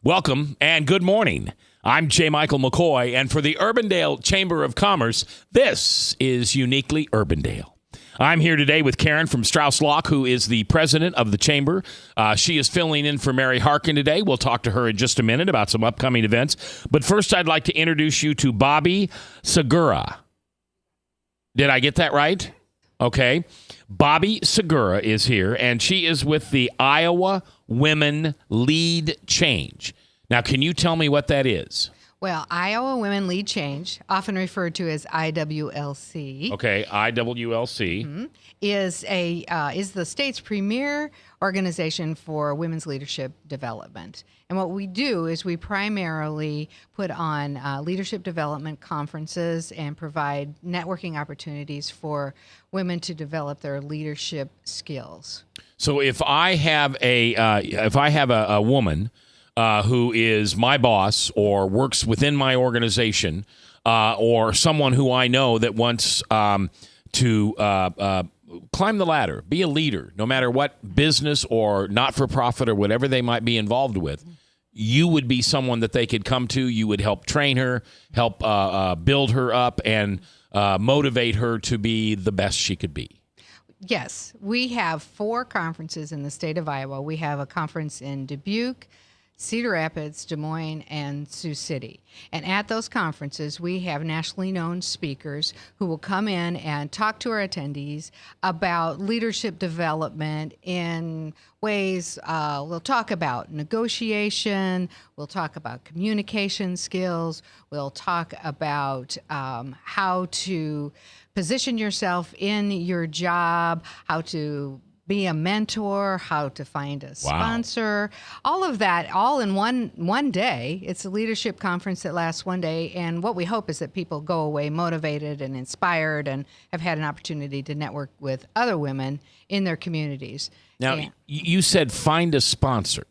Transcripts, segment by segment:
Welcome and good morning. I'm J. Michael McCoy, and for the Urbandale Chamber of Commerce, this is Uniquely Urbandale. I'm here today with Karen from Strauss Locke, who is the president of the chamber. She is filling in for Mary Harkin today. We'll talk to her in just a minute about some upcoming events. But first, I'd like to introduce you to Bobbi Segura. Did I get that right? Okay. Bobbi Segura is here, and she is with the Iowa Women Lead Change. Now, can you tell me what that is? Well, Iowa Women Lead Change, often referred to as IWLC. Okay, IWLC. Is the state's premier organization for women's leadership development. And what we do is we primarily put on leadership development conferences and provide networking opportunities for women to develop their leadership skills. So if I have a woman who is my boss or works within my organization, or someone who I know that wants to climb the ladder, be a leader, no matter what business or not-for-profit or whatever they might be involved with, you would be someone that they could come to. You would help train her, help build her up, and motivate her to be the best she could be. Yes. We have 4 conferences in the state of Iowa. We have a conference in Dubuque, Cedar Rapids, Des Moines, and Sioux City. And at those conferences, we have nationally known speakers who will come in and talk to our attendees about leadership development in ways. We'll talk about negotiation. We'll talk about communication skills. We'll talk about how to position yourself in your job, how to be a mentor, how to find a sponsor, all of that, all in one day. It's a leadership conference that lasts one day, and what we hope is that people go away motivated and inspired and have had an opportunity to network with other women in their communities. Now, you said find a sponsor.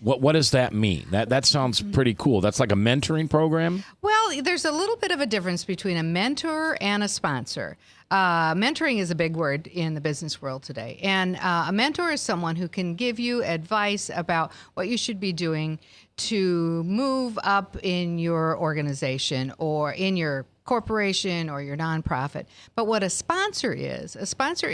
What does that mean? That sounds pretty cool. That's like a mentoring program? Well, there's a little bit of a difference between a mentor and a sponsor. Mentoring is a big word in the business world today. And a mentor is someone who can give you advice about what you should be doing to move up in your organization or in your corporation or your nonprofit. But what a sponsor is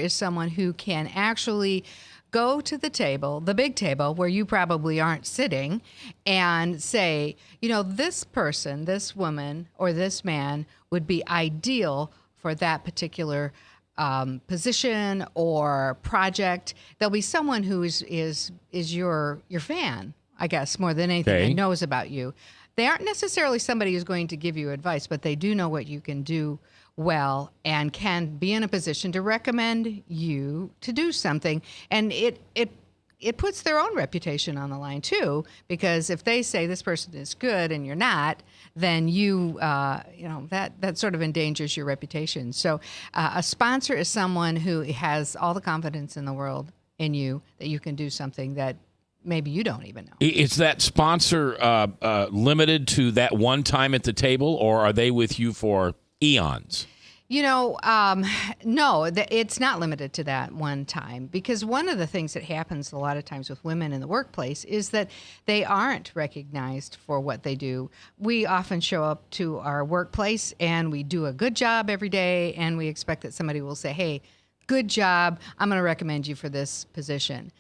someone who can actually go to the table, the big table where you probably aren't sitting, and say, this person, this woman, or this man would be ideal for that particular position or project. There'll be someone who is your fan, I guess, more than anything, and knows about you. They aren't necessarily somebody who's going to give you advice, but they do know what you can do well and can be in a position to recommend you to do something. And it puts their own reputation on the line too, because if they say this person is good and you're not, then that sort of endangers your reputation. So a sponsor is someone who has all the confidence in the world in you that you can do something that maybe you don't even know. Is that sponsor limited to that one time at the table, or are they with you for eons? No, it's not limited to that one time, because one of the things that happens a lot of times with women in the workplace is that they aren't recognized for what they do. We often show up to our workplace and we do a good job every day, and we expect that somebody will say, hey, good job, I'm going to recommend you for this position.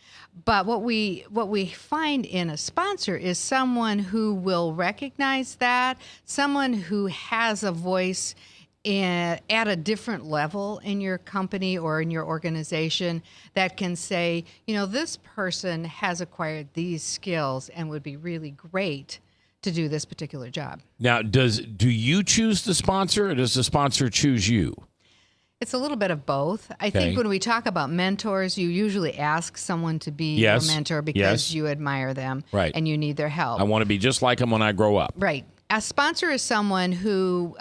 But what we find in a sponsor is someone who will recognize that, someone who has a voice at a different level in your company or in your organization that can say, this person has acquired these skills and would be really great to do this particular job. Now, do you choose the sponsor, or does the sponsor choose you? It's a little bit of both. I think when we talk about mentors, you usually ask someone to be your mentor because you admire them and you need their help. I want to be just like them when I grow up. Right. A sponsor is someone who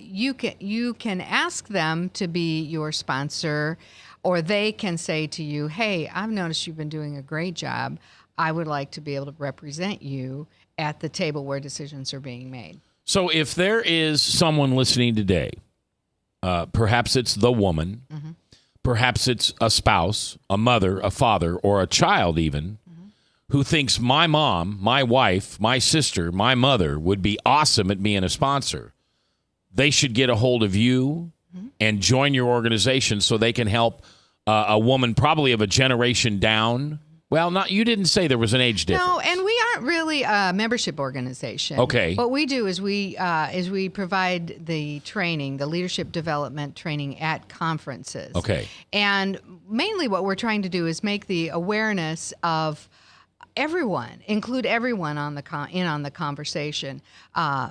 you can ask them to be your sponsor, or they can say to you, hey, I've noticed you've been doing a great job. I would like to be able to represent you at the table where decisions are being made. So if there is someone listening today, perhaps it's the woman, perhaps it's a spouse, a mother, a father, or a child even, who thinks my mom, my wife, my sister, my mother would be awesome at being a sponsor, they should get a hold of you and join your organization so they can help a woman probably of a generation down. Well, you didn't say there was an age difference. No, and we aren't really a membership organization. Okay. What we do is we provide the training, the leadership development training at conferences. Okay. And mainly what we're trying to do is make the awareness of everyone, include everyone on the conversation,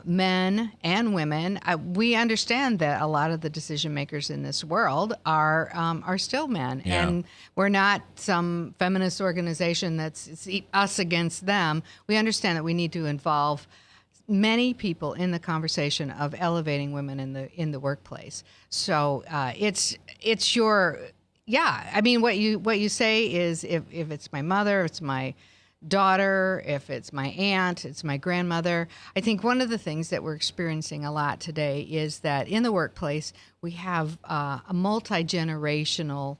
men and women. We understand that a lot of the decision makers in this world are still men, and we're not some feminist organization that's us against them. We understand that we need to involve many people in the conversation of elevating women in the workplace. So it's your I mean, what you say is if it's my mother, if it's my daughter, if it's my aunt, it's my grandmother. I think one of the things that we're experiencing a lot today is that in the workplace, we have a multi-generational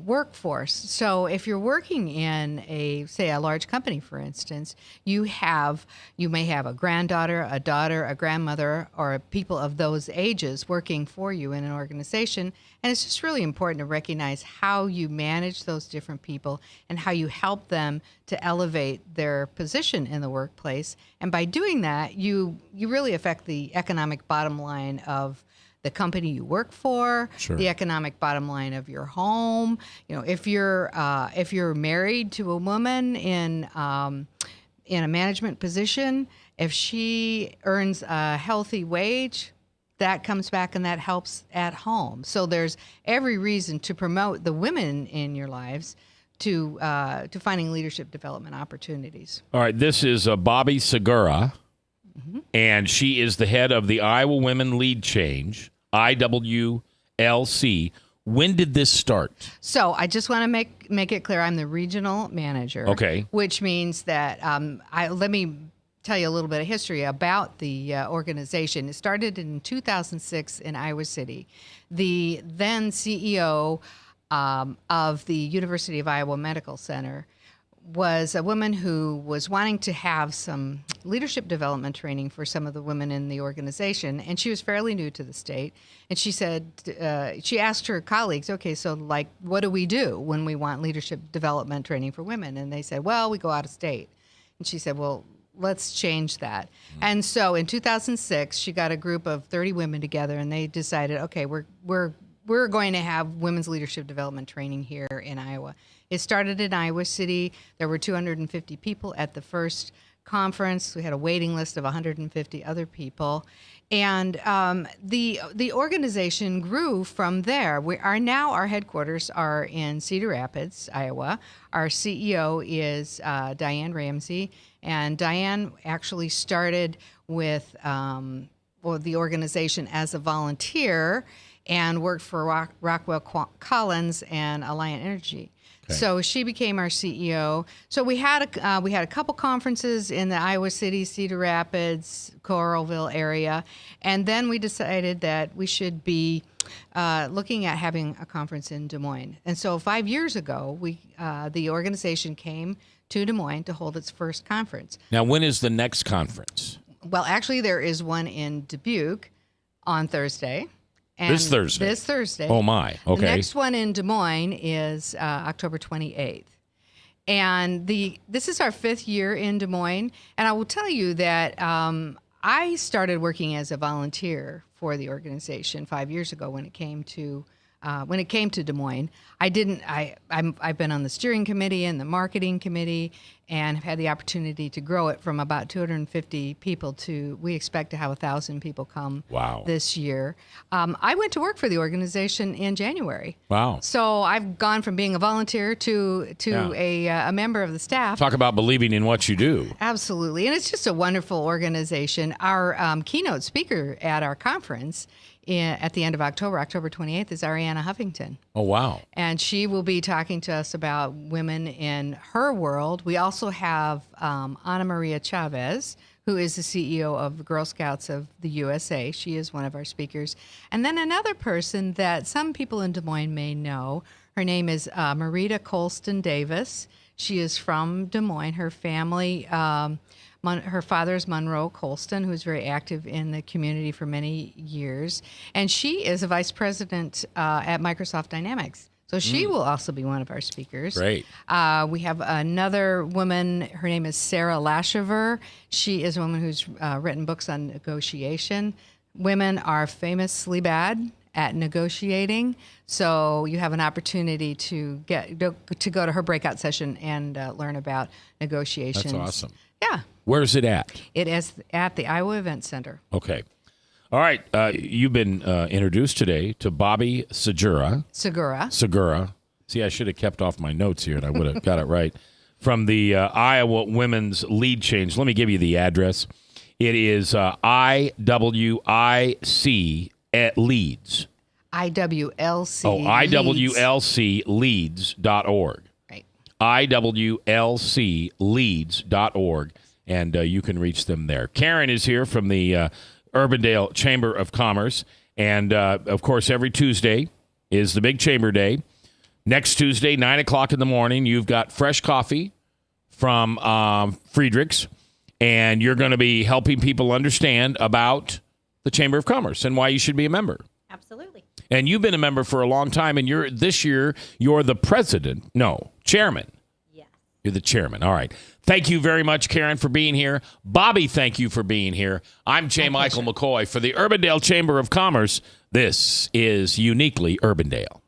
workforce. So if you're working in a large company, for instance, you may have a granddaughter, a daughter, a grandmother, or people of those ages working for you in an organization. And it's just really important to recognize how you manage those different people and how you help them to elevate their position in the workplace. And by doing that, you really affect the economic bottom line of the company you work for, the economic bottom line of your home. If you're married to a woman in a management position, if she earns a healthy wage, that comes back and that helps at home. So there's every reason to promote the women in your lives to finding leadership development opportunities. All right, this is Bobbi Segura. And she is the head of the Iowa Women Lead Change, IWLC. When did this start? So I just want to make it clear, I'm the regional manager. Okay. Which means that let me tell you a little bit of history about the organization. It started in 2006 in Iowa City. The then CEO of the University of Iowa Medical Center was a woman who was wanting to have some leadership development training for some of the women in the organization, and she was fairly new to the state. And she said, she asked her colleagues, okay, so what do we do when we want leadership development training for women? And they said, well, we go out of state. And she said, well, let's change that. And so in 2006, she got a group of 30 women together, and they decided, okay, we're going to have women's leadership development training here in Iowa. It started in Iowa City. There were 250 people at the first conference. We had a waiting list of 150 other people. And the organization grew from there. Our headquarters are in Cedar Rapids, Iowa. Our CEO is Diane Ramsey. And Diane actually started with the organization as a volunteer and worked for Rockwell Collins and Alliant Energy. Okay. So she became our CEO. So we had a couple conferences in the Iowa City, Cedar Rapids, Coralville area, and then we decided that we should be looking at having a conference in Des Moines. And so 5 years ago, the organization came to Des Moines to hold its first conference. Now, when is the next conference? Well, actually, there is one in Dubuque on Thursday. And this Thursday? This Thursday. Oh, my. Okay. The next one in Des Moines is October 28th. And this is our 5th year in Des Moines. And I will tell you that I started working as a volunteer for the organization 5 years ago when it came to Des Moines. I've been on the steering committee and the marketing committee and have had the opportunity to grow it from about 250 people to, we expect to have 1,000 people come this year. I went to work for the organization in January. Wow. So I've gone from being a volunteer to a member of the staff. Talk about believing in what you do. Absolutely. And it's just a wonderful organization. Our keynote speaker at our conference at the end of October 28th, is Arianna Huffington. Oh, wow. And she will be talking to us about women in her world. We also have Ana Maria Chavez, who is the CEO of the Girl Scouts of the USA. She is one of our speakers. And then another person that some people in Des Moines may know, her name is Marita Colston Davis. She is from Des Moines. Her family, her father's Monroe Colston, who's very active in the community for many years. And she is a vice president at Microsoft Dynamics. So she will also be one of our speakers. Great. We have another woman. Her name is Sarah Lashover. She is a woman who's written books on negotiation. Women are famously bad at negotiating, so you have an opportunity to go to her breakout session and learn about negotiations. That's awesome. Yeah. Where's it at? It is at the Iowa Event Center. Okay. All right. You've been introduced today to Bobbi Segura. Segura. See, I should have kept off my notes here, and I would have got it right. From the Iowa Women's Lead Change. Let me give you the address. It is IWIC at Leads. IWLC. Oh, IWLCleads.org. Right. IWLCleads.org. And you can reach them there. Karen is here from the Urbandale Chamber of Commerce. And, of course, every Tuesday is the big chamber day. Next Tuesday, 9 o'clock in the morning, you've got fresh coffee from Friedrich's. And you're going to be helping people understand about the Chamber of Commerce and why you should be a member. Absolutely. And you've been a member for a long time, and this year you're the chairman. Yes. You're the chairman. All right. Thank you very much, Karen, for being here. Bobbi, thank you for being here. I'm J. Michael McCoy for the Urbandale Chamber of Commerce. This is Uniquely Urbandale.